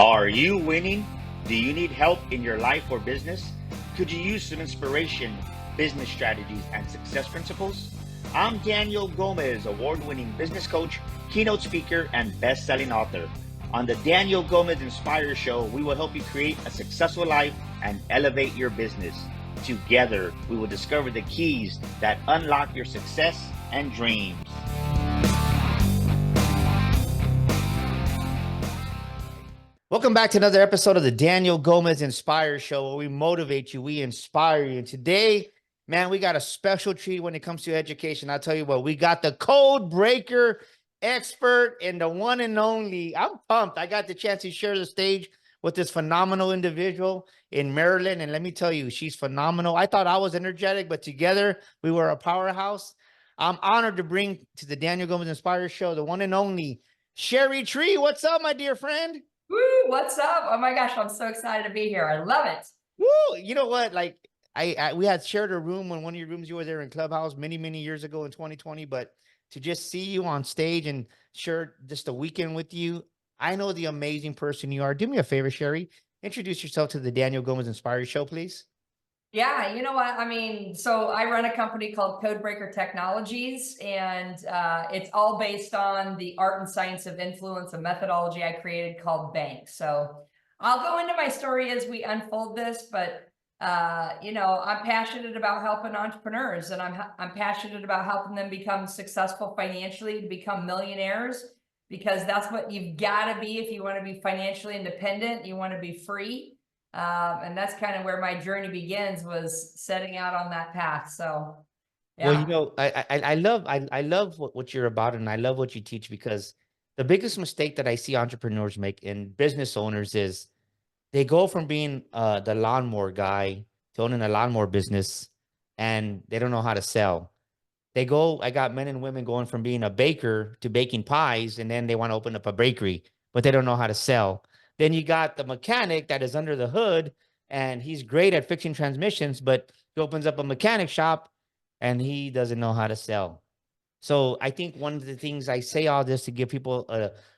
Are you winning? Do you need help in your life or business? Could you use some inspiration, business strategies, and success principles? I'm Daniel Gomez, award-winning business coach, keynote speaker, and best-selling author. On the Daniel Gomez Inspire Show, we will help you create a successful life and elevate your business. Together, we will discover the keys that unlock your success and dreams. Welcome back to another episode of the Daniel Gomez Inspire Show, where we motivate you, we inspire you. And today, man, we got a special treat when it comes to education. I'll tell you what, we got the code breaker expert and the one and only. I'm pumped. I got the chance to share the stage with this phenomenal individual in Maryland. And let me tell you, she's phenomenal. I thought I was energetic, but together we were a powerhouse. I'm honored to bring to the Daniel Gomez Inspire Show the one and only Cheri. What's up, my dear friend? Woo, what's up? Oh my gosh, I'm so excited to be here. I love it. Woo, you know what? Like we had shared a room when one of your rooms you were there in Clubhouse many years ago in 2020, but to just see you on stage and share just a weekend with you, I know the amazing person you are. Do me a favor, Cheri. Introduce yourself to the Daniel Gomez Inspire Show, please. Yeah, you know what? I mean, so I run a company called Codebreaker Technologies, and it's all based on the art and science of influence, a methodology I created called BANK. So I'll go into my story as we unfold this, but I'm passionate about helping entrepreneurs, and I'm passionate about helping them become successful financially, to become millionaires, because that's what you've got to be if you want to be financially independent. You want to be free. And that's kind of where my journey begins, was setting out on that path. So, yeah. Well, you know, I love what you're about, and I love what you teach, because the biggest mistake that I see entrepreneurs make and business owners is they go from being the lawnmower guy to owning a lawnmower business, and they don't know how to sell. I got men and women going from being a baker to baking pies, and then they want to open up a bakery, but they don't know how to sell. Then you got the mechanic that is under the hood, and he's great at fixing transmissions, but he opens up a mechanic shop and he doesn't know how to sell. So I think one of the things I say all this to give people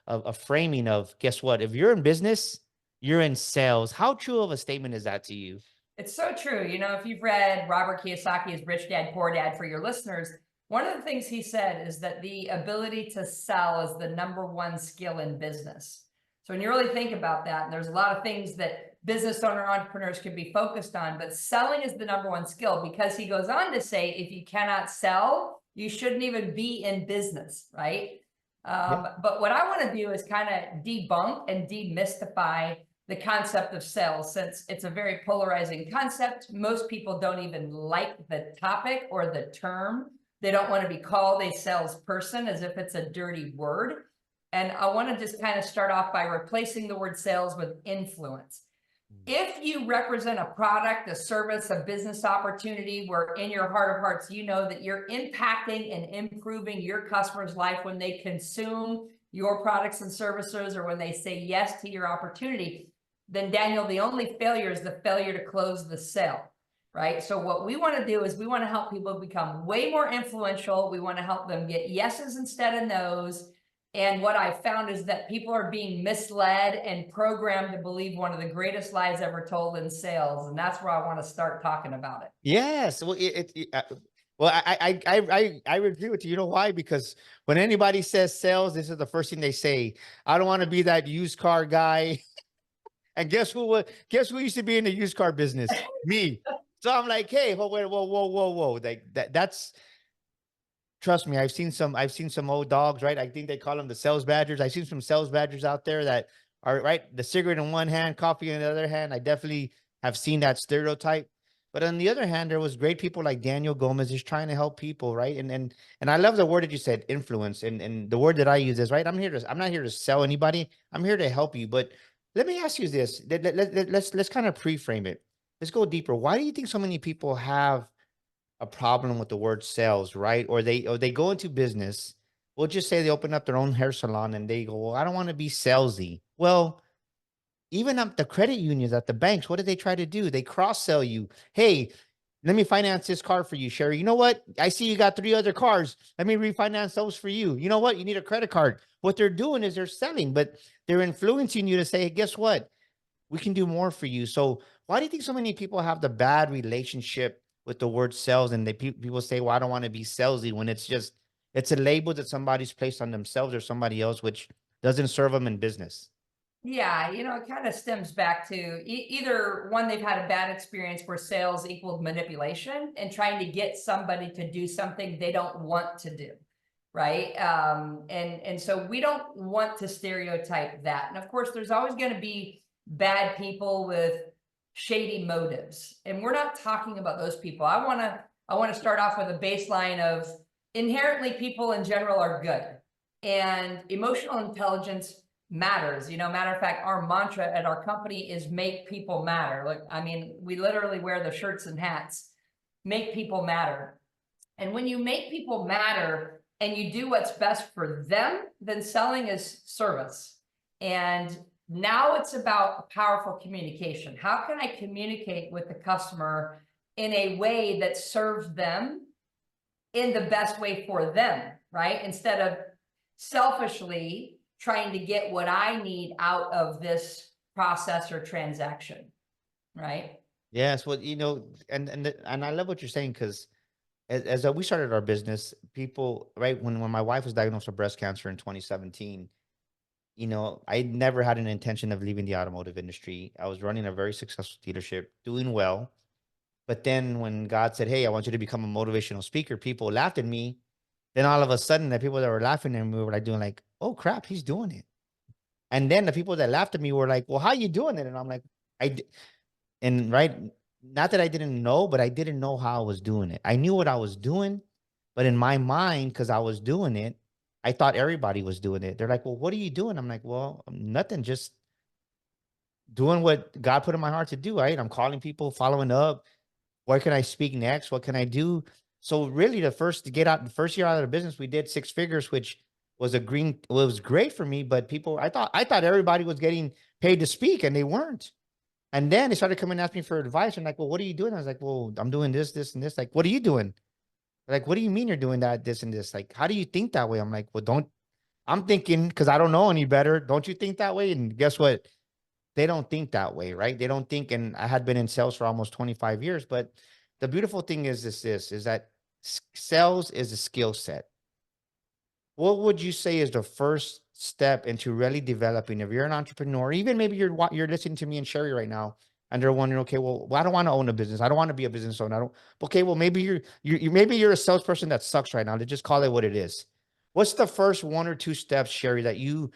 a framing of, guess what? If you're in business, you're in sales. How true of a statement is that to you? It's so true. You know, if you've read Robert Kiyosaki's Rich Dad, Poor Dad, for your listeners, one of the things he said is that the ability to sell is the #1 skill in business. So when you really think about that, and there's a lot of things that business owner entrepreneurs could be focused on, but selling is the #1 skill, because he goes on to say, if you cannot sell, you shouldn't even be in business, right? But what I want to do is kind of debunk and demystify the concept of sales, since it's a very polarizing concept. Most people don't even like the topic or the term. They don't want to be called a salesperson, as if it's a dirty word. And I want to just kind of start off by replacing the word sales with influence. If you represent a product, a service, a business opportunity where in your heart of hearts, you know that you're impacting and improving your customer's life when they consume your products and services, or when they say yes to your opportunity, then Daniel, the only failure is the failure to close the sale, right? So what we want to do is we want to help people become way more influential. We want to help them get yeses instead of nos. And what I found is that people are being misled and programmed to believe one of the greatest lies ever told in sales. And that's where I want to start talking about it. Yes. Well, I agree with you. You know why? Because when anybody says sales, this is the first thing they say. I don't want to be that used car guy. And guess who used to be in the used car business? Me. So I'm like, hey, whoa. Like that's, trust me, I've seen some old dogs, right? I think they call them the sales badgers. I've seen some sales badgers out there that are, right, the cigarette in one hand, coffee in the other hand. I definitely have seen that stereotype. But on the other hand, there was great people like Daniel Gomez just trying to help people, right? And I love the word that you said, influence. And the word that I use is, right, I'm not here to sell anybody. I'm here to help you. But let me ask you this. Let's kind of pre-frame it. Let's go deeper. Why do you think so many people have a problem with the word sales, right? Or they go into business. We'll just say they open up their own hair salon and they go, well, I don't want to be salesy. Well, even at the credit unions, at the banks, what do they try to do? They cross-sell you. Hey, Let me finance this car for you, Cheri. You know what? I see you got 3 other cars. Let me refinance those for you. You know what? You need a credit card. What they're doing is they're selling, but they're influencing you to say, hey, guess what? We can do more for you. So why do you think so many people have the bad relationship with the word sales? And people say, well, I don't want to be salesy, when it's a label that somebody's placed on themselves or somebody else, which doesn't serve them in business. Yeah, it kind of stems back to either one, they've had a bad experience where sales equaled manipulation and trying to get somebody to do something they don't want to do, right? And so we don't want to stereotype that. And of course, there's always going to be bad people with shady motives, and we're not talking about those people. I want to start off with a baseline of inherently people in general are good, and emotional intelligence matters. Matter of fact, our mantra at our company is make people matter. Like, I mean, we literally wear the shirts and hats, make people matter. And when you make people matter and you do what's best for them, then selling is service. And now it's about powerful communication. How can I communicate with the customer in a way that serves them in the best way for them, right? Instead of selfishly trying to get what I need out of this process or transaction, right? Yes, well, and I love what you're saying, because as we started our business, people, right, when my wife was diagnosed with breast cancer in 2017, I never had an intention of leaving the automotive industry. I was running a very successful dealership, doing well. But then when God said, hey, I want you to become a motivational speaker, people laughed at me. Then all of a sudden, the people that were laughing at me were like doing like, oh crap, he's doing it. And then the people that laughed at me were like, well, how you doing it? And I'm like, and right, not that I didn't know, but I didn't know how I was doing it. I knew what I was doing, but in my mind, because I was doing it, I thought everybody was doing it. They're like, well, what are you doing? I'm like, well, nothing, just doing what God put in my heart to do, right? I'm calling people, following up. Where can I speak next? What can I do? So really the first year out of the business, we did 6 figures, which was great for me. But I thought everybody was getting paid to speak, and they weren't. And then they started coming and asking me for advice. And like, well, what are you doing? I was like, well, I'm doing this, this, and this. Like, what are you doing? Like, what do you mean you're doing that, this, and this? Like, how do you think that way? I'm like, well, I'm thinking, because I don't know any better. Don't you think that way? And guess what? They don't think that way, right? They don't think. And I had been in sales for almost 25 years. But the beautiful thing is is that sales is a skill set. What would you say is the first step into really developing? If you're an entrepreneur, even maybe you're listening to me and Cheri right now, and they're wondering, okay, well, I don't want to own a business. I don't want to be a business owner. I don't. Okay, well, maybe maybe you're a salesperson that sucks right now. To just call it what it is. What's the first 1 or 2 steps, Cheri, that you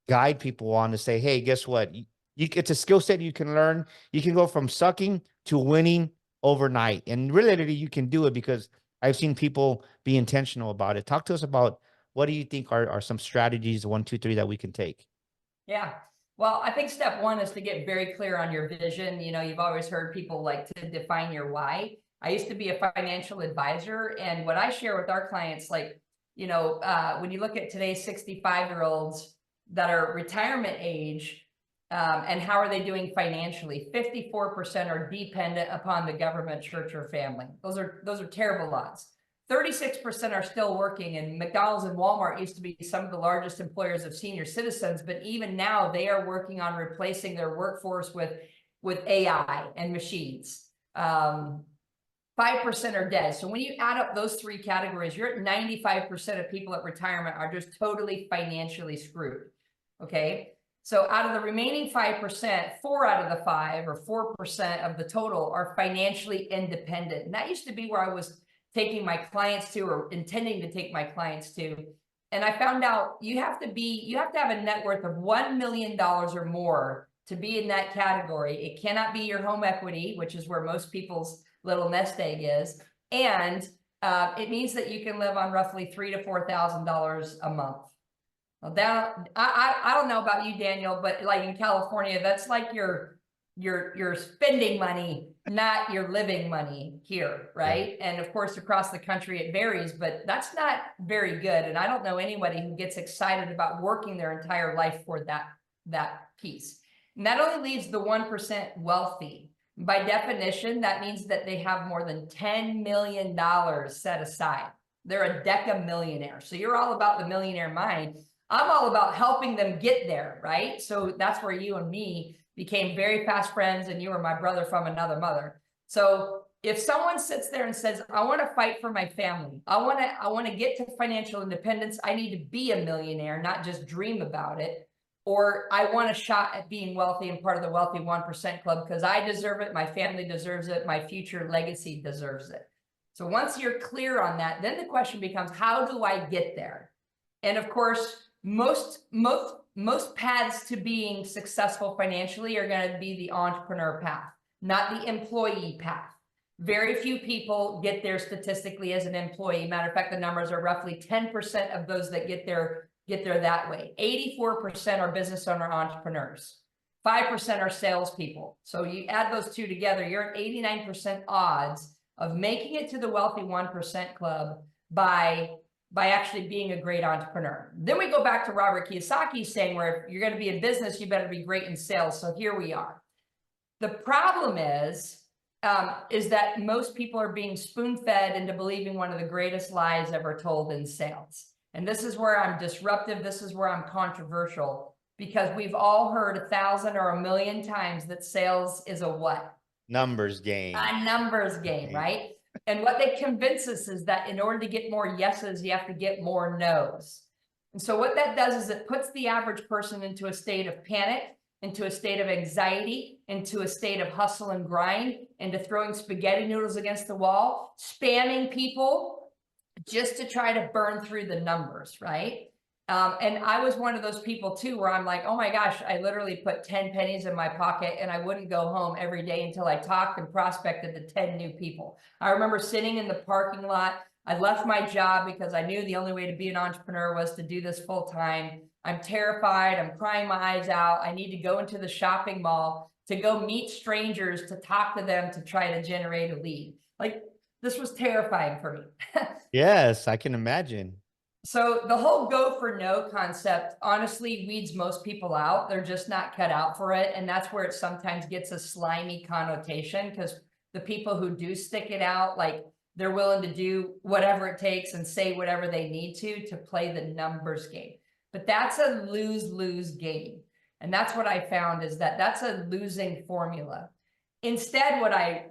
guide people on to say, hey, guess what? It's a skill set you can learn. You can go from sucking to winning overnight. And really, you can do it, because I've seen people be intentional about it. Talk to us about, what do you think are some strategies, 1, 2, 3, that we can take? Yeah. Well, I think step one is to get very clear on your vision. You've always heard people like to define your why. I used to be a financial advisor, and what I share with our clients, like, when you look at today's 65-year-olds that are retirement age, and how are they doing financially? 54% are dependent upon the government, church, or family. Those are terrible odds. 36% are still working, and McDonald's and Walmart used to be some of the largest employers of senior citizens, but even now they are working on replacing their workforce with AI and machines. 5% are dead. So when you add up those 3 categories, you're at 95% of people at retirement are just totally financially screwed. Okay. So out of the remaining 5%, 4 out of the 5, or 4% of the total, are financially independent. And that used to be where I was taking my clients to, or intending to take my clients to. And I found out you have to have a net worth of $1 million or more to be in that category. It cannot be your home equity, which is where most people's little nest egg is. And it means that you can live on roughly $3,000 to $4,000 a month. Well, I don't know about you, Daniel, but like in California, that's like your spending money, not your living money here, right? And of course, across the country, it varies, but that's not very good. And I don't know anybody who gets excited about working their entire life for that piece. And that only leaves the 1% wealthy. By definition, that means that they have more than $10 million set aside. They're a deca-millionaire. So you're all about the millionaire mind. I'm all about helping them get there, right? So that's where you and me became very fast friends, and you were my brother from another mother. So if someone sits there and says, I want to fight for my family, I want to get to financial independence, I need to be a millionaire, not just dream about it, or I want a shot at being wealthy and part of the wealthy 1% club because I deserve it, my family deserves it, my future legacy deserves it. So once you're clear on that, then the question becomes, how do I get there? And of course, most paths to being successful financially are going to be the entrepreneur path, not the employee path. Very few people get there statistically as an employee. Matter of fact, the numbers are roughly 10% of those that get there that way. 84% are business owner entrepreneurs. 5% are salespeople. So you add those two together, you're at 89% odds of making it to the wealthy 1% club by actually being a great entrepreneur. Then we go back to Robert Kiyosaki saying, where if you're going to be in business, you better be great in sales. So here we are. The problem is that most people are being spoon-fed into believing one of the greatest lies ever told in sales. And this is where I'm disruptive. This is where I'm controversial, because we've all heard 1,000 or 1,000,000 times that sales is a what? Numbers game. A numbers game, right? And what they convince us is that in order to get more yeses, you have to get more nos. And so what that does is it puts the average person into a state of panic, into a state of anxiety, into a state of hustle and grind, into throwing spaghetti noodles against the wall, spamming people just to try to burn through the numbers, right? And I was one of those people too, where I'm like, oh my gosh, I literally put 10 pennies in my pocket and I wouldn't go home every day until I talked and prospected to 10 new people. I remember sitting in the parking lot. I left my job because I knew the only way to be an entrepreneur was to do this full time. I'm terrified. I'm crying my eyes out. I need to go into the shopping mall to go meet strangers, to talk to them, to try to generate a lead. Like, this was terrifying for me. Yes, I can imagine. So the whole go for no concept honestly weeds most people out. They're just not cut out for it. And that's where it sometimes gets a slimy connotation, because the people who do stick it out, like, they're willing to do whatever it takes and say whatever they need to play the numbers game. But that's a lose-lose game. And that's what I found, is that that's a losing formula. Instead, what I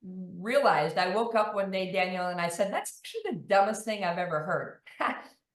realized, I woke up one day, Daniel, and I said, that's actually the dumbest thing I've ever heard.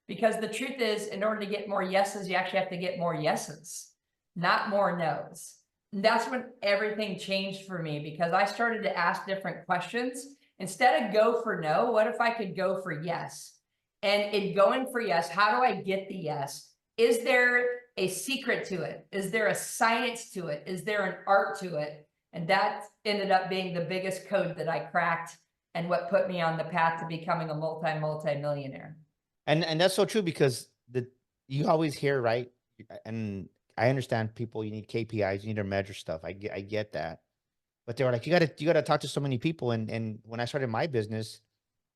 Because the truth is, in order to get more yeses, you actually have to get more yeses, not more nos. And that's when everything changed for me, because I started to ask different questions. Instead of go for no, what if I could go for yes? And in going for yes, how do I get the yes? Is there a secret to it? Is there a science to it? Is there an art to it? And that ended up being the biggest code that I cracked, and what put me on the path to becoming a multi-millionaire. And that's so true, because you always hear, right? And I understand people, you need KPIs, you need to measure stuff. I get that. But they were like, you gotta talk to so many people. And when I started my business,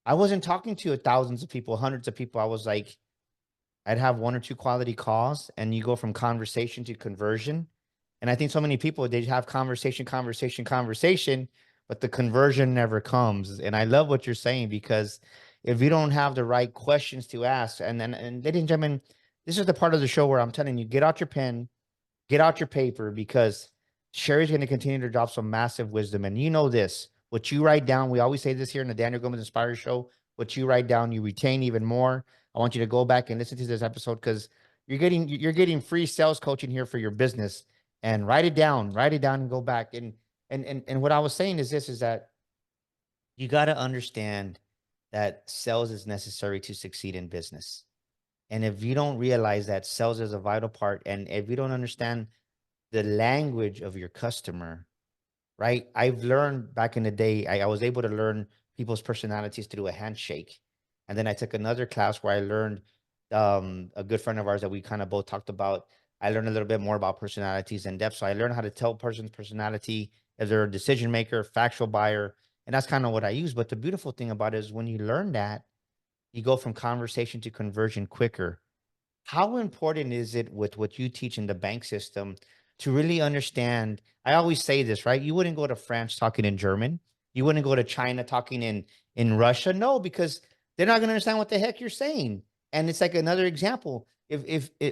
I wasn't talking to thousands of people, hundreds of people. I was like, I'd have 1 or 2 quality calls, and you go from conversation to conversion. And I think so many people, they have conversation, but the conversion never comes. And I love what you're saying, because if you don't have the right questions to ask, and ladies and gentlemen, this is the part of the show where I'm telling you, get out your pen, get out your paper, because Cheri's going to continue to drop some massive wisdom. And you know this, what you write down, we always say this here in the Daniel Gomez Inspire Show, what you write down, you retain even more. I want you to go back and listen to this episode, because you're getting free sales coaching here for your business. And write it down and go back. And what I was saying is this, is that you got to understand that sales is necessary to succeed in business. And if you don't realize that sales is a vital part, and if you don't understand the language of your customer, right? I've learned back in the day, I was able to learn people's personalities through a handshake. And then I took another class where I learned, a good friend of ours that we kind of both talked about, I learned a little bit more about personalities in depth. So I learned how to tell a person's personality, if they're a decision maker, factual buyer. And that's kind of what I use. But the beautiful thing about it is, when you learn that, you go from conversation to conversion quicker. How important is it with what you teach in the bank system to really understand. I always say this, right? You wouldn't go to France talking in German. You wouldn't go to China talking in Russia. No, because they're not going to understand what the heck you're saying. And it's like another example.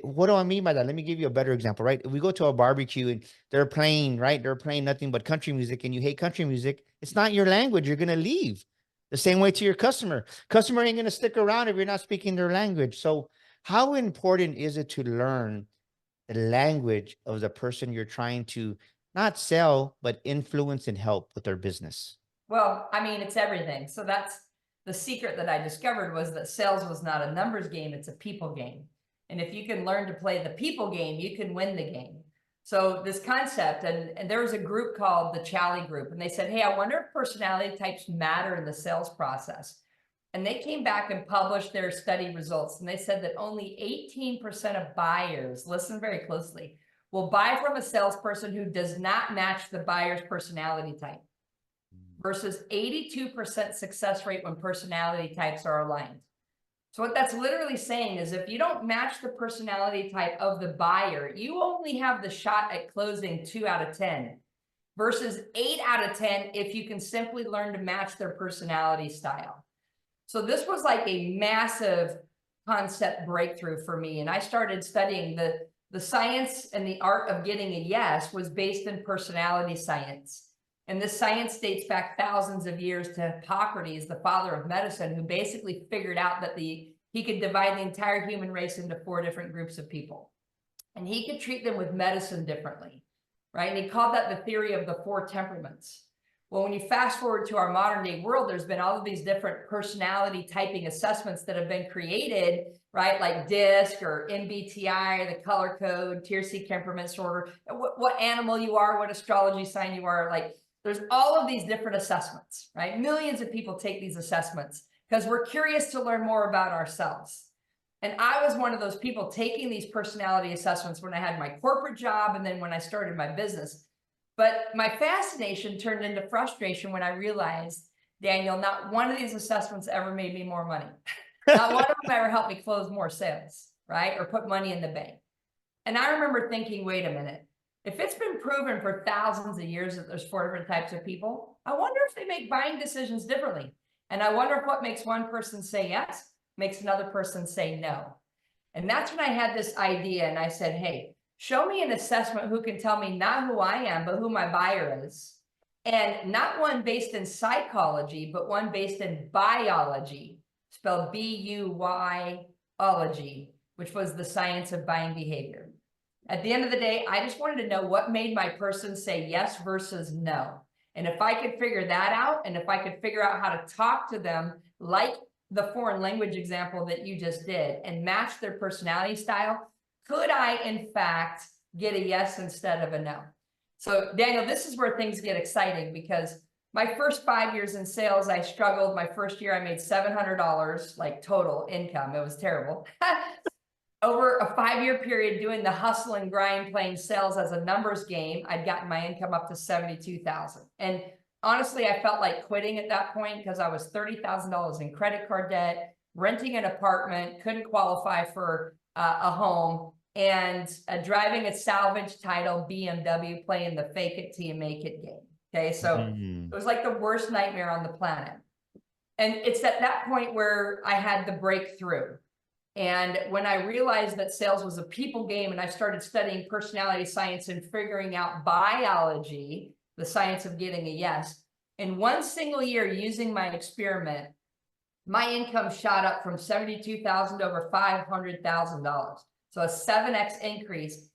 What do I mean by that? Let me give you a better example, right? If we go to a barbecue and they're playing, right? They're playing nothing but country music and you hate country music. It's not your language. You're going to leave. The same way to your customer. Customer ain't going to stick around if you're not speaking their language. So how important is it to learn the language of the person you're trying to not sell, but influence and help with their business? Well, I mean, it's everything. So that's the secret that I discovered, was that sales was not a numbers game, it's a people game. And if you can learn to play the people game, you can win the game. So this concept, and there was a group called the Cheri group, and they said, hey, I wonder if personality types matter in the sales process. And they came back and published their study results. And they said that only 18% of buyers, listen very closely, will buy from a salesperson who does not match the buyer's personality type, versus 82% success rate when personality types are aligned. So what that's literally saying is, if you don't match the personality type of the buyer, you only have the shot at closing 2 out of 10, versus 8 out of 10 if you can simply learn to match their personality style. So this was like a massive concept breakthrough for me. And I started studying the science and the art of getting a yes was based in personality science. And this science dates back thousands of years to Hippocrates, the father of medicine, who basically figured out that he could divide the entire human race into 4 different groups of people. And he could treat them with medicine differently, right? And he called that the theory of the 4 temperaments. Well, when you fast forward to our modern day world, there's been all of these different personality typing assessments that have been created, right? Like DISC or MBTI, the color code, Tier C temperament disorder, what animal you are, what astrology sign you are. Like, there's all of these different assessments, right? Millions of people take these assessments because we're curious to learn more about ourselves. And I was one of those people taking these personality assessments when I had my corporate job and then when I started my business. But my fascination turned into frustration when I realized, Daniel, not one of these assessments ever made me more money. Not one of them ever helped me close more sales, right? Or put money in the bank. And I remember thinking, wait a minute, if it's been proven for thousands of years that there's 4 different types of people, I wonder if they make buying decisions differently. And I wonder if what makes one person say yes makes another person say no. And that's when I had this idea and I said, hey, show me an assessment who can tell me not who I am, but who my buyer is. And not one based in psychology, but one based in BUY-ology, spelled BUY-ology, which was the science of buying behavior. At the end of the day, I just wanted to know what made my person say yes versus no. And if I could figure that out, and if I could figure out how to talk to them like the foreign language example that you just did and match their personality style, could I, in fact, get a yes instead of a no? So, Daniel, this is where things get exciting, because my first 5 years in sales, I struggled. My first year, I made $700, like total income. It was terrible. Over a 5-year period doing the hustle and grind, playing sales as a numbers game, I'd gotten my income up to $72,000. And honestly, I felt like quitting at that point because I was $30,000 in credit card debt, renting an apartment, couldn't qualify for a home, and driving a salvage title BMW, playing the fake it till you make it game. Okay, so it was like the worst nightmare on the planet. And it's at that point where I had the breakthrough. And when I realized that sales was a people game and I started studying personality science and figuring out BUY-ology, the science of getting a yes, in one single year using my experiment, my income shot up from $72,000 to over $500,000. So a 7x increase.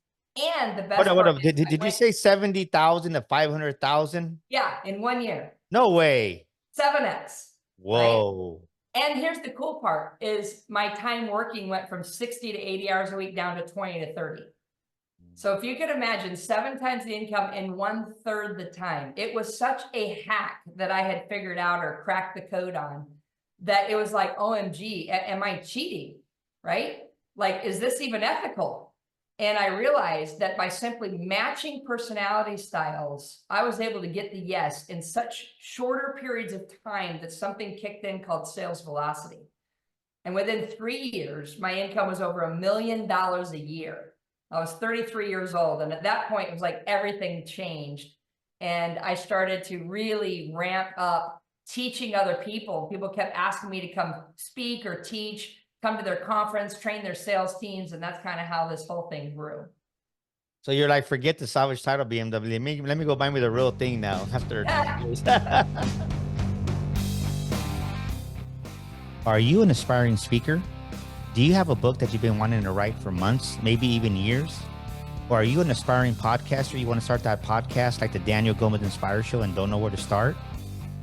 And the best part, did you say 70,000 to 500,000? Yeah, in 1 year. No way. 7x. Whoa. Right? And here's the cool part is my time working went from 60 to 80 hours a week down to 20 to 30. So if you could imagine 7 times the income in 1/3 the time, it was such a hack that I had figured out or cracked the code on that it was like, OMG, am I cheating? Right? Like, is this even ethical? And I realized that by simply matching personality styles, I was able to get the yes in such shorter periods of time that something kicked in called sales velocity. And within 3 years, my income was over $1 million a year. I was 33 years old. And at that point, it was like everything changed. And I started to really ramp up teaching other people. People kept asking me to come speak or teach, come to their conference, train their sales teams. And that's kind of how this whole thing grew. So you're like, forget the salvage title BMW. Let me go buy me the real thing now after 20 years. Are you an aspiring speaker? Do you have a book that you've been wanting to write for months, maybe even years? Or are you an aspiring podcaster? You want to start that podcast like the Daniel Gomez Inspire Show and don't know where to start?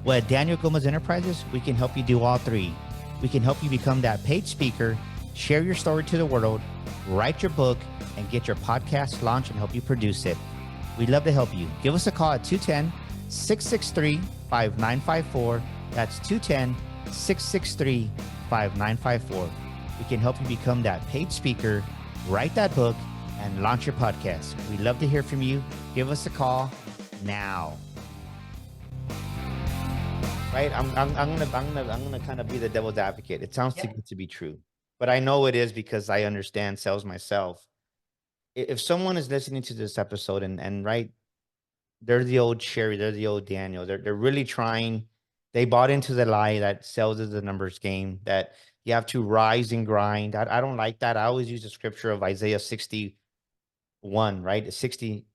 Well, at Daniel Gomez Enterprises, we can help you do all three. We can help you become that paid speaker, share your story to the world, write your book, and get your podcast launched and help you produce it. We'd love to help you. Give us a call at 210-663-5954. That's 210-663-5954. We can help you become that paid speaker, write that book, and launch your podcast. We'd love to hear from you. Give us a call now. Right? I'm gonna kind of be the devil's advocate. It sounds too good to be true, but I know it is because I understand sales myself. If someone is listening to this episode and right, they're the old Cheri, they're the old Daniel, they're really trying. They bought into the lie that sales is a numbers game, that you have to rise and grind. I don't like that. I always use the scripture of Isaiah 61, right? 60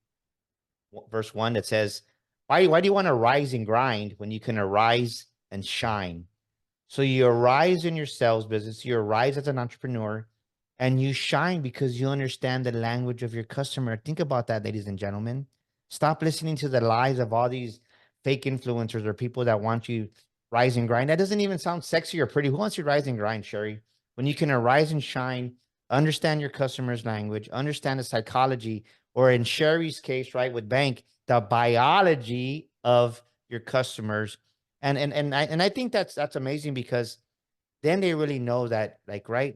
verse 1 that says, why do you want to rise and grind when you can arise and shine? So you arise in your sales business, you arise as an entrepreneur, and you shine because you understand the language of your customer. Think about that, ladies and gentlemen. Stop listening to the lies of all these fake influencers or people that want you rise and grind. That doesn't even sound sexy or pretty. Who wants you rise and grind, Cheri? When you can arise and shine, understand your customer's language, understand the psychology, or in Cheri's case, right, with bank, the biology of your customers. And I think that's amazing because then they really know that, like, right,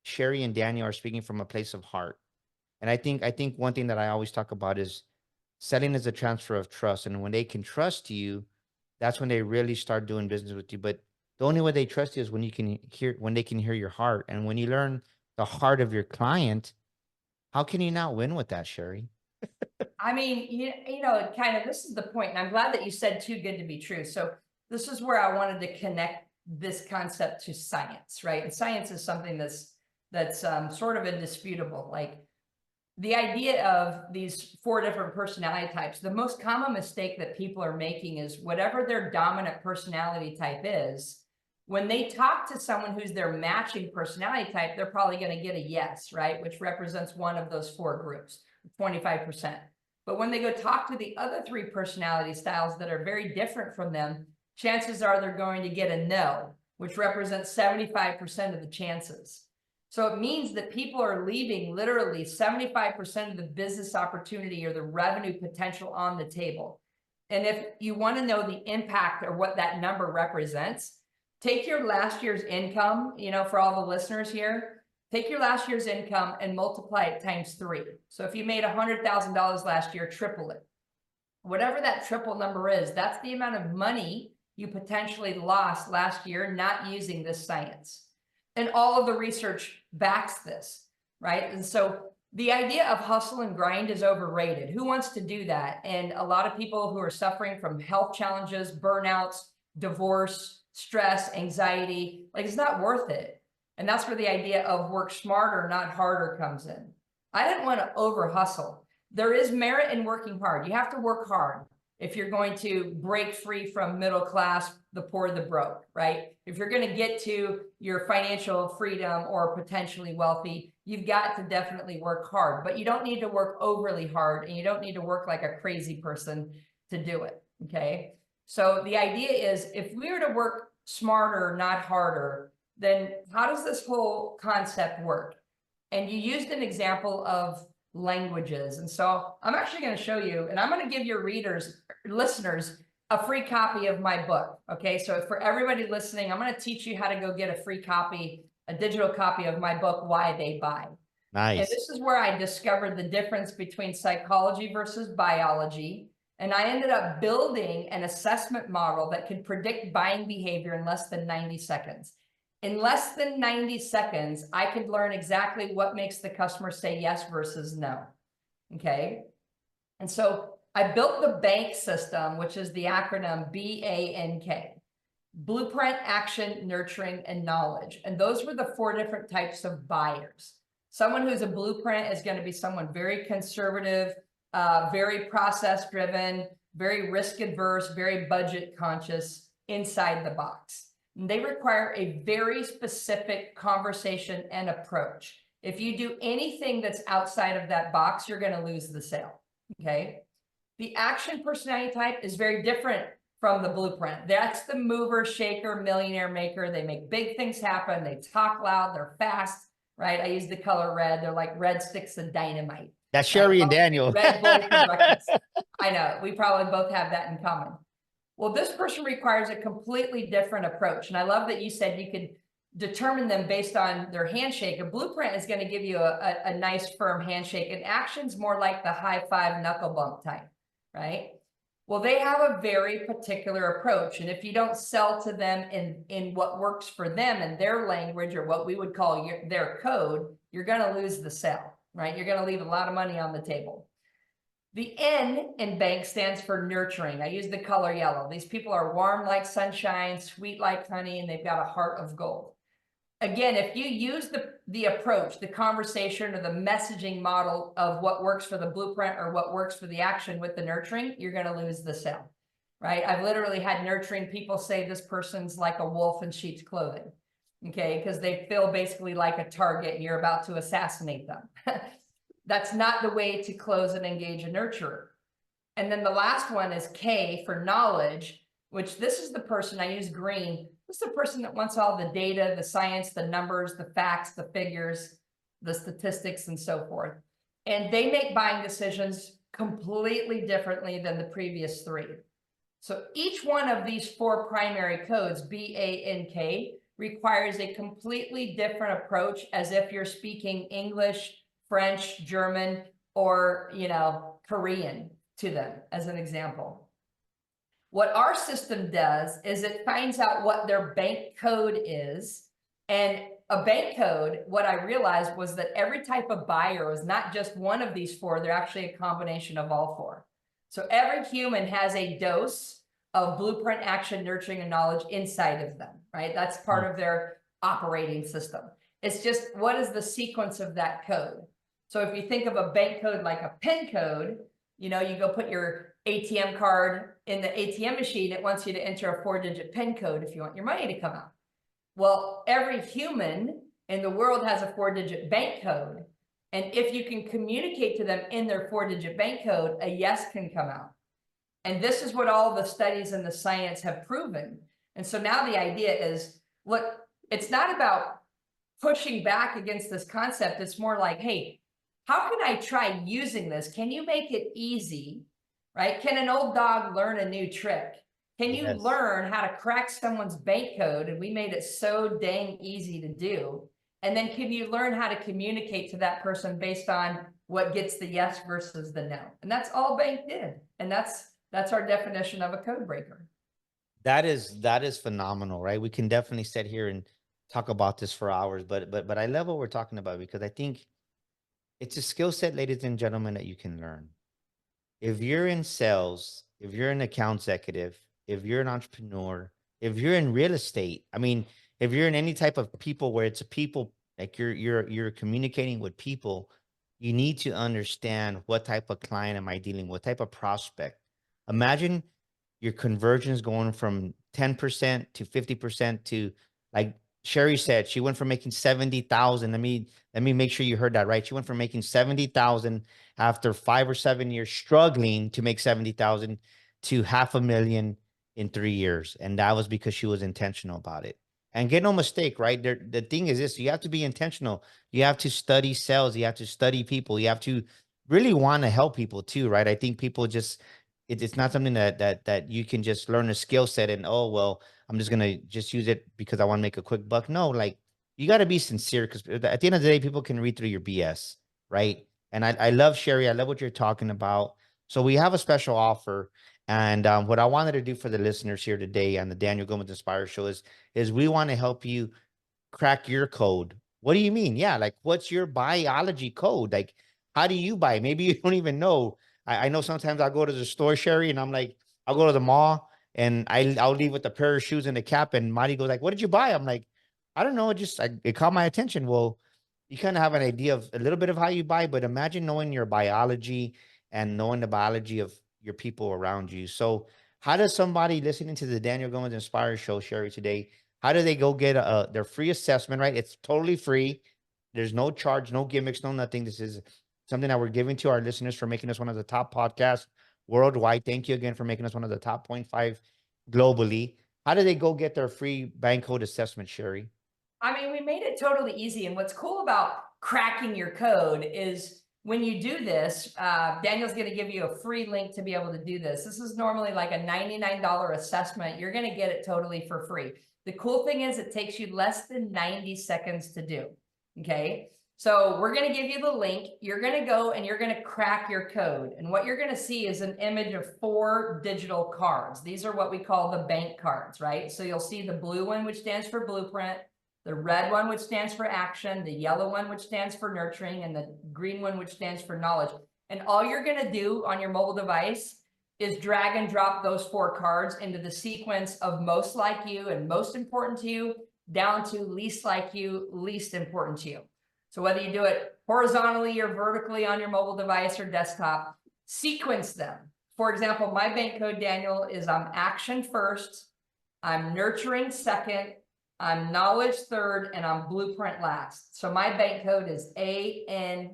Cheri and Daniel are speaking from a place of heart. And I think one thing that I always talk about is selling is a transfer of trust. And when they can trust you, that's when they really start doing business with you. But the only way they trust you is when they can hear your heart. And when you learn the heart of your client, how can you not win with that, Cheri? I mean, you know, kind of, this is the point, and I'm glad that you said too good to be true. So this is where I wanted to connect this concept to science, right? And science is something that's sort of indisputable. Like the idea of these 4 different personality types, the most common mistake that people are making is whatever their dominant personality type is, when they talk to someone who's their matching personality type, they're probably going to get a yes, right? Which represents one of those 4 groups, 25%. But when they go talk to the other 3 personality styles that are very different from them, chances are they're going to get a no, which represents 75% of the chances. So it means that people are leaving literally 75% of the business opportunity or the revenue potential on the table. And if you want to know the impact or what that number represents, take your last year's income, you know, for all the listeners here, take your last year's income and multiply it times 3. So if you made $100,000 last year, triple it. Whatever that triple number is, that's the amount of money you potentially lost last year not using this science. And all of the research backs this, right? And so the idea of hustle and grind is overrated. Who wants to do that? And a lot of people who are suffering from health challenges, burnouts, divorce, stress, anxiety, like it's not worth it. And that's where the idea of work smarter, not harder comes in. I didn't want to over hustle. There is merit in working hard. You have to work hard if you're going to break free from middle class, the poor, the broke, right? If you're going to get to your financial freedom or potentially wealthy, you've got to definitely work hard, but you don't need to work overly hard and you don't need to work like a crazy person to do it, okay? So the idea is if we were to work smarter, not harder, then how does this whole concept work? And you used an example of languages. And so I'm actually going to show you, and I'm going to give your listeners, a free copy of my book. Okay. So for everybody listening, I'm going to teach you how to go get a free copy, a digital copy of my book, Why They Buy. Nice. And this is where I discovered the difference between psychology versus biology. And I ended up building an assessment model that could predict buying behavior in less than 90 seconds. In less than 90 seconds, I could learn exactly what makes the customer say yes versus no. Okay. And so I built the BANK system, which is the acronym BANK: Blueprint, Action, Nurturing, and Knowledge. And those were the 4 different types of buyers. Someone who's a blueprint is going to be someone very conservative, very process driven, very risk adverse, very budget conscious, inside the box. And they require a very specific conversation and approach. If you do anything that's outside of that box, you're going to lose the sale. Okay. The action personality type is very different from the blueprint. That's the mover, shaker, millionaire maker. They make big things happen. They talk loud. They're fast, right? I use the color red. They're like red sticks of dynamite. That's Cheri and Daniel. Red Bull for breakfast. I know. We probably both have that in common. Well, this person requires a completely different approach. And I love that you said you could determine them based on their handshake. A blueprint is going to give you a nice firm handshake, and action's more like the high five knuckle bump type, right? Well, they have a very particular approach. And if you don't sell to them in what works for them and their language, or what we would call their code, you're going to lose the sale, right? You're going to leave a lot of money on the table. The N in BANK stands for nurturing. I use the color yellow. These people are warm like sunshine, sweet like honey, and they've got a heart of gold. Again, if you use the approach, the conversation, or the messaging model of what works for the blueprint or what works for the action with the nurturing, you're going to lose the sale, right? I've literally had nurturing people say this person's like a wolf in sheep's clothing, okay? Because they feel basically like a target and you're about to assassinate them. That's not the way to close and engage a nurturer. And then the last one is K for knowledge, which this is the person, I use green. This is the person that wants all the data, the science, the numbers, the facts, the figures, the statistics, and so forth. And they make buying decisions completely differently than the previous 3. So each one of these 4 primary codes, BANK, requires a completely different approach, as if you're speaking English, French, German, or, Korean to them, as an example. What our system does is it finds out what their bank code is. And a bank code, what I realized was that every type of buyer is not just one of these 4, they're actually a combination of all 4. So every human has a dose of blueprint, action, nurturing, and knowledge inside of them, right? That's part of their operating system. It's just, what is the sequence of that code? So if you think of a bank code like a PIN code, you go put your ATM card in the ATM machine. It wants you to enter a 4-digit PIN code if you want your money to come out. Well, every human in the world has a 4-digit bank code. And if you can communicate to them in their 4-digit bank code, a yes can come out. And this is what all the studies and the science have proven. And so now the idea is, look, it's not about pushing back against this concept. It's more like, hey, how can I try using this? Can you make it easy, right? Can an old dog learn a new trick? Can you learn how to crack someone's bank code? And we made it so dang easy to do. And then can you learn how to communicate to that person based on what gets the yes versus the no? And that's all bank did. And that's our definition of a code breaker. That is phenomenal, right? We can definitely sit here and talk about this for hours, but I love what we're talking about, because I think it's a skill set, ladies and gentlemen, that you can learn. If you're in sales, if you're an account executive, if you're an entrepreneur, if you're in real estate, I mean, if you're in any type of people where it's a people, like you're communicating with people, you need to understand what type of client am I dealing with, what type of prospect. Imagine your conversions going from 10% to 50% to, like Cheri said, she went from making 70,000. Let me make sure you heard that right. She went from making 70,000 after 5 or 7 years struggling to make 70,000 to $500,000 in 3 years. And that was because she was intentional about it. And get no mistake, right? The thing is this, you have to be intentional. You have to study sales. You have to study people. You have to really want to help people too, right? I think people just, it's not something that you can just learn a skill set and, oh, well, I'm just going to just use it because I want to make a quick buck. No, like, you got to be sincere, because at the end of the day, people can read through your BS, right? And I love Cheri. I love what you're talking about. So we have a special offer. And what I wanted to do for the listeners here today on the Daniel Gomez Inspire Show is we want to help you crack your code. What do you mean? Yeah, like what's your biology code? Like, how do you buy? Maybe you don't even know. I know sometimes I'll go to the store, Cheri, and I'm like, I'll go to the mall and I'll leave with a pair of shoes and a cap, and Marty goes like, "What did you buy?" I'm like, "I don't know. It caught my attention." Well, you kind of have an idea of a little bit of how you buy, but imagine knowing your biology and knowing the biology of your people around you. So, how does somebody listening to the Daniel Gomez Inspire Show, Cheri, today? How do they go get their free assessment, right? It's totally free. There's no charge, no gimmicks, no nothing. This is something that we're giving to our listeners for making us one of the top podcasts worldwide. Thank you again for making us one of the top 0.5 globally. How do they go get their free bank code assessment, Cheri? I mean, we made it totally easy. And what's cool about cracking your code is when you do this, Daniel's going to give you a free link to be able to do this. This is normally like a $99 assessment. You're going to get it totally for free. The cool thing is it takes you less than 90 seconds to do. Okay. So we're going to give you the link. You're going to go and you're going to crack your code. And what you're going to see is an image of 4 digital cards. These are what we call the bank cards, right? So you'll see the blue one, which stands for blueprint, the red one, which stands for action, the yellow one, which stands for nurturing, and the green one, which stands for knowledge. And all you're going to do on your mobile device is drag and drop those 4 cards into the sequence of most like you and most important to you, down to least like you, least important to you. So whether you do it horizontally or vertically on your mobile device or desktop, sequence them. For example, my bank code, Daniel, is I'm action first, I'm nurturing second, I'm knowledge third, and I'm blueprint last. So my bank code is ANKB,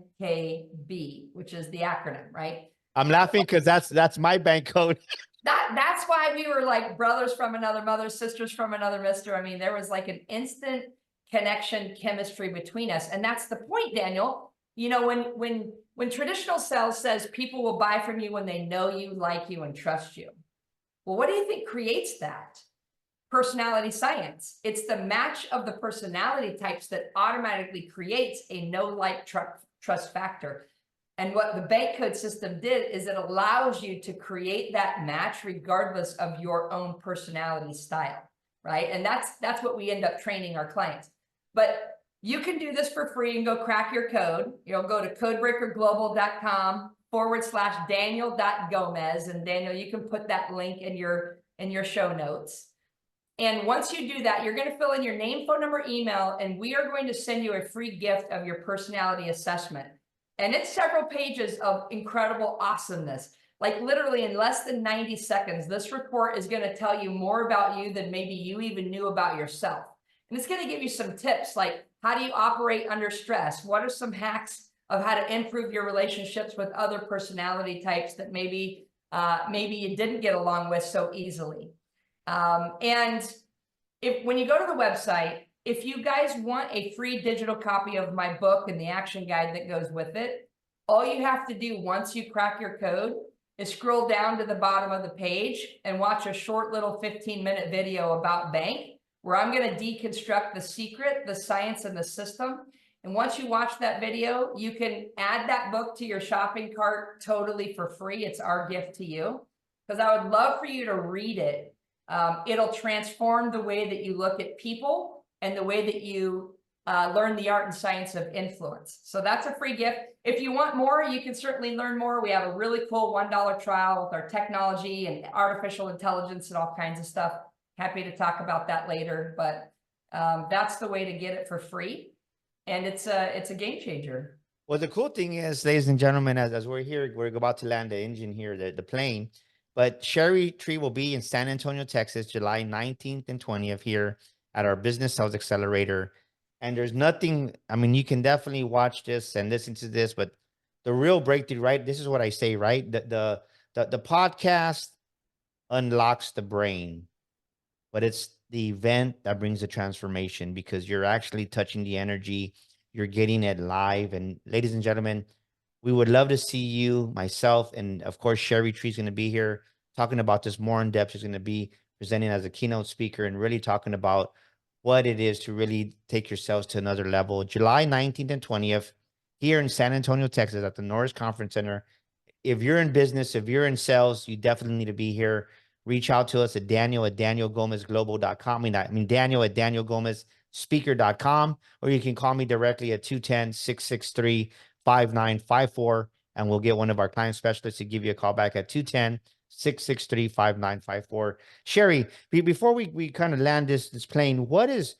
which is the acronym, right? I'm laughing because that's my bank code. That's why we were like brothers from another mother, sisters from another mister. I mean, there was like an instant connection chemistry between us. And that's the point, Daniel. You know, when traditional sales says people will buy from you when they know you, like you, and trust you. Well, what do you think creates that? Personality science. It's the match of the personality types that automatically creates a know, like, trust factor. And what the bank code system did is it allows you to create that match regardless of your own personality style, right? And that's what we end up training our clients. But you can do this for free and go crack your code. You'll go to codebreakerglobal.com/Daniel.Gomez. And Daniel, you can put that link in your show notes. And once you do that, you're going to fill in your name, phone number, email, and we are going to send you a free gift of your personality assessment. And it's several pages of incredible awesomeness. Like literally in less than 90 seconds, this report is going to tell you more about you than maybe you even knew about yourself. And it's going to give you some tips like how do you operate under stress? What are some hacks of how to improve your relationships with other personality types that maybe you didn't get along with so easily? And when you go to the website, if you guys want a free digital copy of my book and the action guide that goes with it, all you have to do once you crack your code is scroll down to the bottom of the page and watch a short little 15-minute video about bank, where I'm going to deconstruct the secret, the science, and the system. And once you watch that video, you can add that book to your shopping cart totally for free. It's our gift to you, because I would love for you to read it. It'll transform the way that you look at people and the way that you learn the art and science of influence. So that's a free gift. If you want more, you can certainly learn more. We have a really cool $1 trial with our technology and artificial intelligence and all kinds of stuff. Happy to talk about that later, but that's the way to get it for free. And it's a game changer. Well, the cool thing is, ladies and gentlemen, as we're here, we're about to land the engine here, the plane. But Cheri Tree will be in San Antonio, Texas, July 19th and 20th here at our Business Sales Accelerator. And there's nothing, I mean, you can definitely watch this and listen to this, but the real breakthrough, right? This is what I say, right? The podcast unlocks the brain, but it's the event that brings the transformation, because you're actually touching the energy. You're getting it live. And ladies and gentlemen, we would love to see you, myself, and of course, Cheri Tree is going to be here talking about this more in depth. She's going to be presenting as a keynote speaker and really talking about what it is to really take yourselves to another level. July 19th and 20th here in San Antonio, Texas at the Norris Conference Center. If you're in business, if you're in sales, you definitely need to be here. Reach out to us at Daniel@DanielGomezGlobal.com. I mean, Daniel@DanielGomez speaker.com, or you can call me directly at 210-663-5954, and we'll get one of our client specialists to give you a call back at 210-663-5954. Cheri, before we kind of land this plane, what is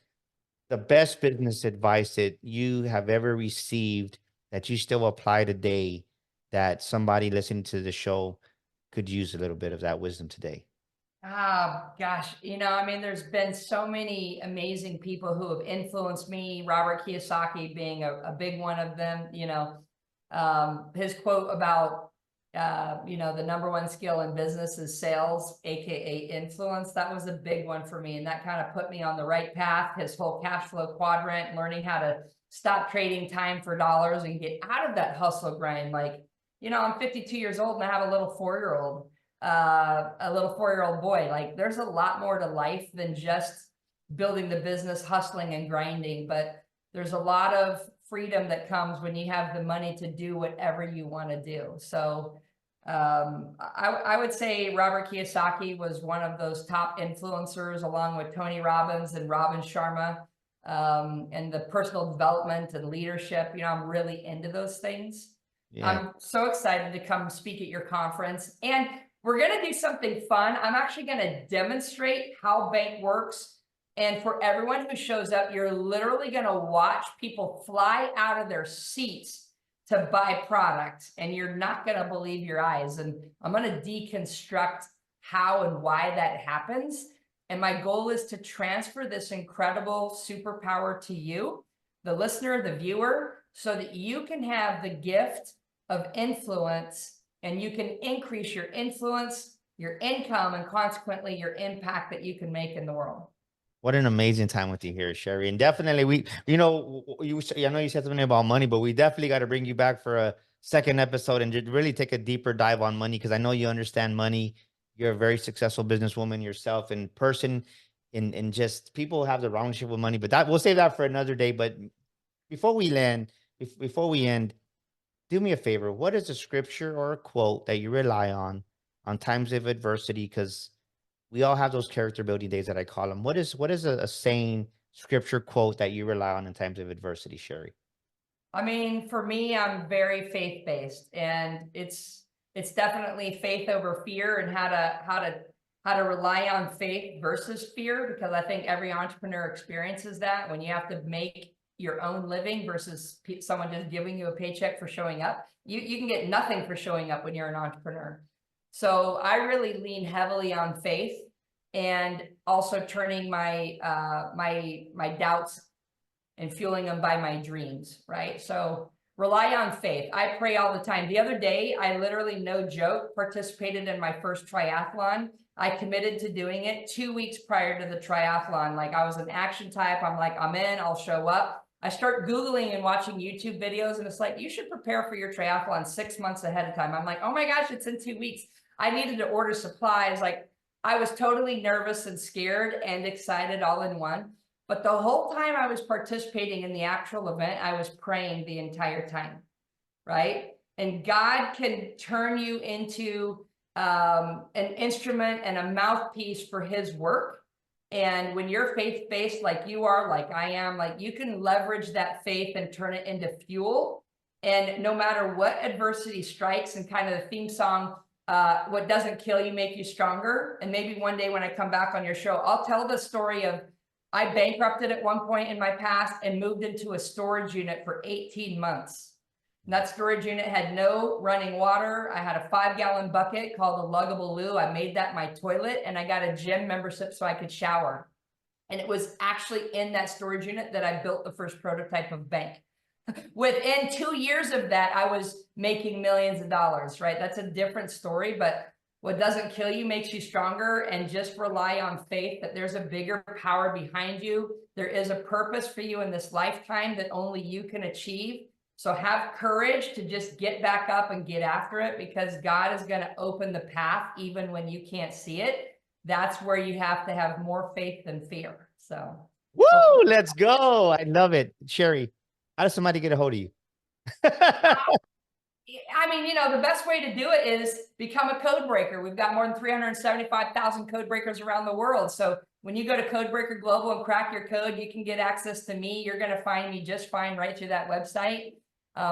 the best business advice that you have ever received that you still apply today, that somebody listening to the show could use a little bit of that wisdom today? Oh gosh, I mean, there's been so many amazing people who have influenced me, Robert Kiyosaki being a big one of them. His quote about, the number one skill in business is sales, AKA influence. That was a big one for me. And that kind of put me on the right path. His whole cash flow quadrant, learning how to stop trading time for dollars and get out of that hustle grind. Like, I'm 52 years old and I have a little 4-year-old. A little 4-year-old boy. Like, there's a lot more to life than just building the business, hustling and grinding, but there's a lot of freedom that comes when you have the money to do whatever you want to do. So I would say Robert Kiyosaki was one of those top influencers, along with Tony Robbins and Robin Sharma, and the personal development and leadership. I'm really into those things. Yeah. I'm so excited to come speak at your conference, and we're going to do something fun. I'm actually going to demonstrate how bank works. And for everyone who shows up, you're literally going to watch people fly out of their seats to buy product, and you're not going to believe your eyes. And I'm going to deconstruct how and why that happens. And my goal is to transfer this incredible superpower to you, the listener, the viewer, so that you can have the gift of influence, and you can increase your influence, your income, and consequently your impact that you can make in the world. What an amazing time with you here, Cheri. And definitely I know you said something about money, but we definitely got to bring you back for a second episode and just really take a deeper dive on money, because I know you understand money. You're a very successful businesswoman yourself in person, and just people have the wrong relationship with money, but that we'll save that for another day. But before we end, do me a favor. What is a scripture or a quote that you rely on times of adversity? Because we all have those character building days that I call them. What is a saying, scripture, quote that you rely on in times of adversity, Cheri? I mean, for me, I'm very faith-based, and it's definitely faith over fear, and how to rely on faith versus fear, because I think every entrepreneur experiences that when you have to make your own living versus someone just giving you a paycheck for showing up. You can get nothing for showing up when you're an entrepreneur. So I really lean heavily on faith, and also turning my my doubts and fueling them by my dreams, right? So rely on faith. I pray all the time. The other day, I literally, no joke, participated in my first triathlon. I committed to doing it 2 weeks prior to the triathlon. Like, I was an action type. I'm like, I'm in, I'll show up. I start Googling and watching YouTube videos, and it's like, you should prepare for your triathlon 6 months ahead of time. I'm like, oh my gosh, it's in 2 weeks. I needed to order supplies. Like, I was totally nervous and scared and excited all in one. But the whole time I was participating in the actual event, I was praying the entire time, right? And God can turn you into an instrument and a mouthpiece for his work. And when you're faith-based, like you are, like I am, like, you can leverage that faith and turn it into fuel. And no matter what adversity strikes, and kind of the theme song, what doesn't kill you make you stronger. And maybe one day when I come back on your show, I'll tell the story of, I bankrupted at one point in my past and moved into a storage unit for 18 months. And that storage unit had no running water. I had a 5-gallon bucket called a luggable loo. I made that my toilet, and I got a gym membership so I could shower. And it was actually in that storage unit that I built the first prototype of bank. Within 2 years of that, I was making millions of dollars, right? That's a different story, but what doesn't kill you makes you stronger. And just rely on faith that there's a bigger power behind you. There is a purpose for you in this lifetime that only you can achieve. So have courage to just get back up and get after it, because God is going to open the path even when you can't see it. That's where you have to have more faith than fear. So, woo, let's go. I love it. Cheri, how does somebody get a hold of you? I mean, you know, the best way to do it is become a code breaker. We've got more than 375,000 code breakers around the world. So when you go to Codebreaker Global and crack your code, you can get access to me. You're going to find me just fine right through that website.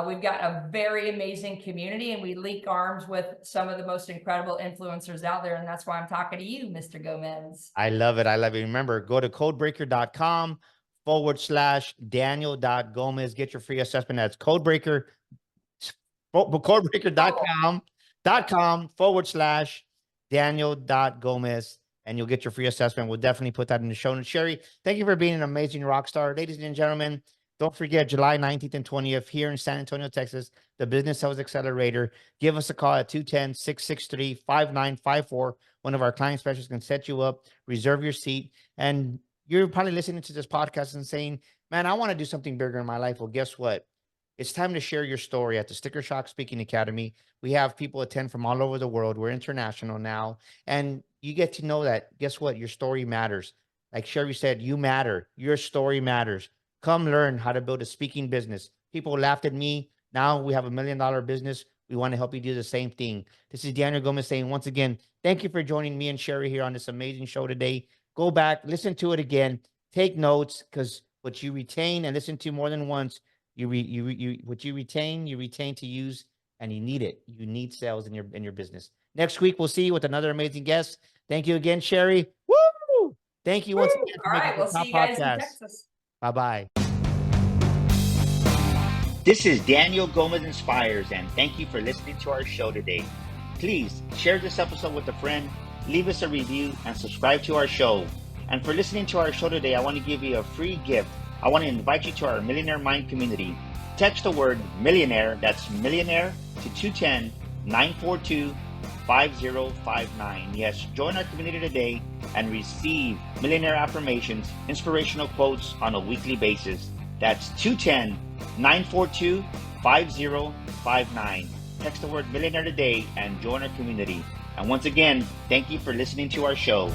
We've got a very amazing community, and we link arms with some of the most incredible influencers out there. And that's why I'm talking to you, Mr. Gomez. I love it. I love it. Remember, go to codebreaker.com/Daniel.Gomez. Get your free assessment. That's codebreaker.com/Daniel.Gomez. And you'll get your free assessment. We'll definitely put that in the show notes. Cheri, thank you for being an amazing rock star. Ladies and gentlemen, don't forget July 19th and 20th here in San Antonio, Texas, the Business Sales Accelerator. Give us a call at 210-663-5954. One of our client specialists can set you up, reserve your seat. And you're probably listening to this podcast and saying, man, I want to do something bigger in my life. Well, guess what? It's time to share your story at the Sticker Shock Speaking Academy. We have people attend from all over the world. We're international now. And you get to know that, guess what? Your story matters. Like Cheri said, you matter. Your story matters. Come learn how to build a speaking business. People laughed at me. Now we have $1 million business. We want to help you do the same thing. This is Daniel Gomez saying, once again, thank you for joining me and Cheri here on this amazing show today. Go back, listen to it again, take notes, because what you retain and listen to more than once, what you retain to use, and you need it. You need sales in your business. Next week, we'll see you with another amazing guest. Thank you again, Cheri. Woo! Thank you once again. All right, we'll see you guys in Texas. Bye-bye. This is Daniel Gomez Inspires, and thank you for listening to our show today. Please share this episode with a friend, leave us a review, and subscribe to our show. And for listening to our show today, I want to give you a free gift. I want to invite you to our Millionaire Mind community. Text the word millionaire, that's millionaire, to 210-942-5059. Yes, join our community today and receive millionaire affirmations, inspirational quotes on a weekly basis. That's 210-942-5059. Text the word millionaire today and join our community. And once again, thank you for listening to our show.